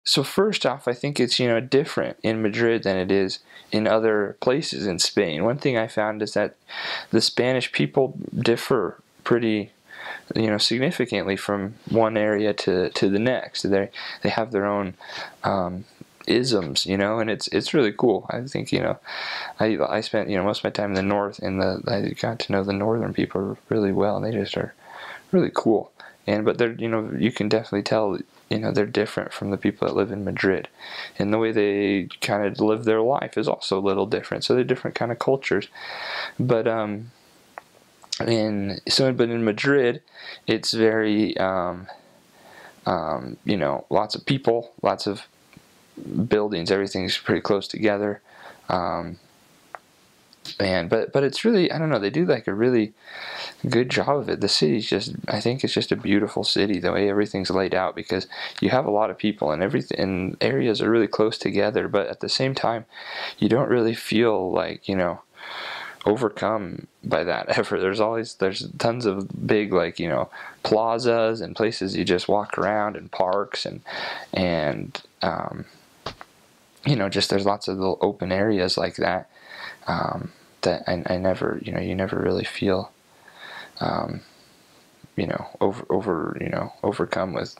So first off, I think it's, different in Madrid than it is in other places in Spain. One thing I found is that the Spanish people differ pretty, significantly from one area to the next. They have their own isms, and it's really cool. I think, I spent, most of my time in the north, and I got to know the northern people really well, and they just are really cool. But they're, you can definitely tell, they're different from the people that live in Madrid, and the way they kind of live their life is also a little different. So they're different kind of cultures. But in Madrid, it's very lots of people, lots of buildings, everything's pretty close together. But it's really, I don't know, they do like a really good job of it. The city's just, I think it's just a beautiful city, the way everything's laid out, because you have a lot of people, and everything, and areas are really close together, but at the same time, you don't really feel like, overcome by that ever. There's tons of big, like, plazas and places you just walk around, and parks, and just there's lots of little open areas like that, that I never, you never really feel, overcome with,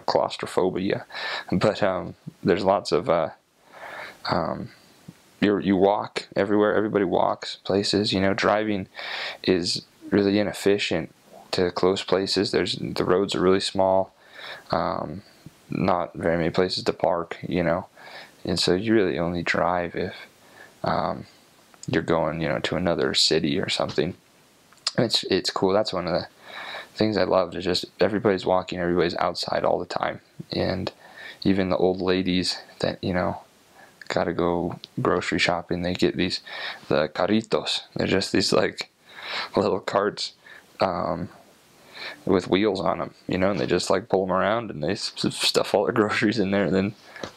claustrophobia. But there's lots of you walk everywhere. Everybody walks places. Driving is really inefficient to close places. The roads are really small. Not very many places to park. And so you really only drive if you're going, to another city or something. It's cool. That's one of the things I love, is just everybody's walking, everybody's outside all the time, and even the old ladies that gotta go grocery shopping, they get the carritos. They're just these like little carts with wheels on them, and they just like pull them around, and they stuff all their groceries in there and then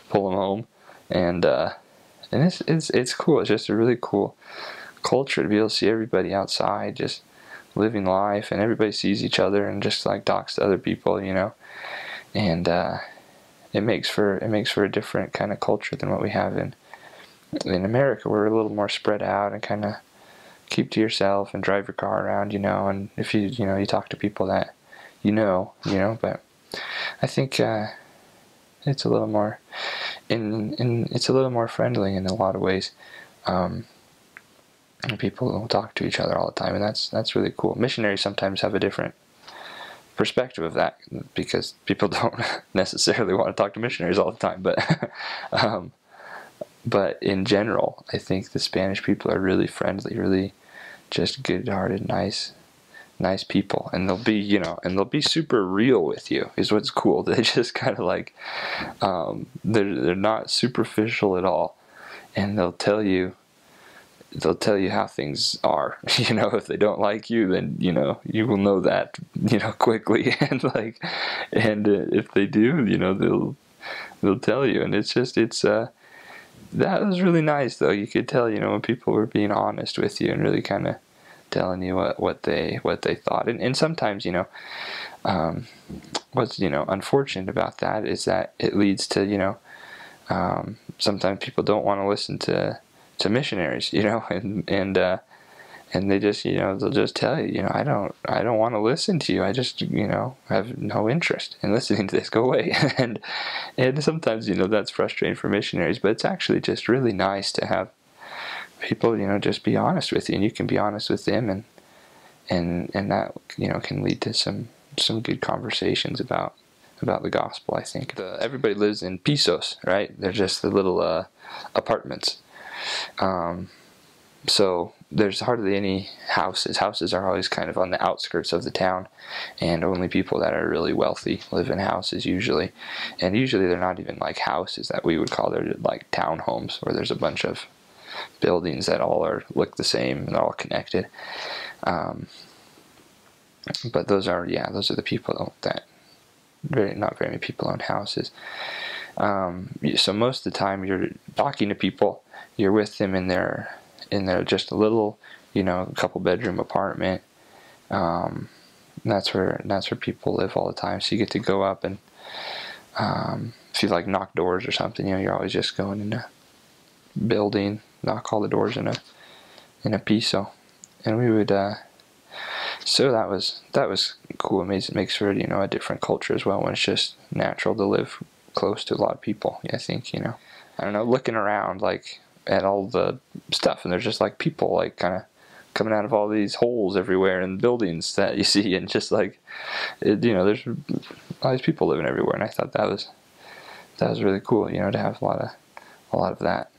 pull them home, and it's cool. It's just a really cool culture to be able to see everybody outside just living life, and everybody sees each other and just like talks to other people, and it makes for a different kind of culture than what we have in America. We're a little more spread out and kind of keep to yourself and drive your car around, and if you talk to people that but I think it's a little more it's a little more friendly in a lot of ways. People don't talk to each other all the time, and that's really cool. Missionaries sometimes have a different perspective of that, because people don't necessarily want to talk to missionaries all the time, but in general, I think the Spanish people are really friendly, really just good-hearted, nice people, and they'll be super real with you, is what's cool. They just kind of like, they're not superficial at all, and they'll tell you how things are. If they don't like you, then you will know that quickly, and if they do, they'll tell you, and that was really nice, though. You could tell when people were being honest with you and really kind of telling you what they thought, and sometimes what's unfortunate about that is that it leads to sometimes people don't want to listen to missionaries, and they just they'll just tell you, I don't want to listen to you, I just have no interest in listening to this, go away. and sometimes that's frustrating for missionaries, but it's actually just really nice to have people just be honest with you, and you can be honest with them, and that can lead to some good conversations about the gospel. I think everybody lives in pisos, right? They're just the little apartments. So there's hardly any houses. Houses are always kind of on the outskirts of the town, and only people that are really wealthy live in houses usually. And usually they're not even like houses that we would call, they're like townhomes, where there's a bunch of buildings that all look the same and they're all connected. But those are the people that not very many people own houses. So most of the time you're talking to people, you're with them in their just a little, couple bedroom apartment. That's where people live all the time. So you get to go up and If you like knock doors or something, you're always just going in a building, knock all the doors in a piso, and we would. So that was cool. It makes for a different culture as well when it's just natural to live close to a lot of people. I think I don't know, looking around like at all the stuff, and there's just like people like kind of coming out of all these holes everywhere in buildings that you see, and just like there's all these people living everywhere, and I thought that was really cool. To have a lot of that,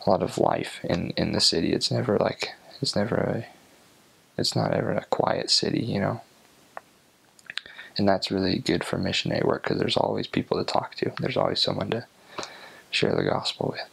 a lot of life in the city. It's not ever a quiet city, and that's really good for missionary work because there's always people to talk to. There's always someone to share the gospel with.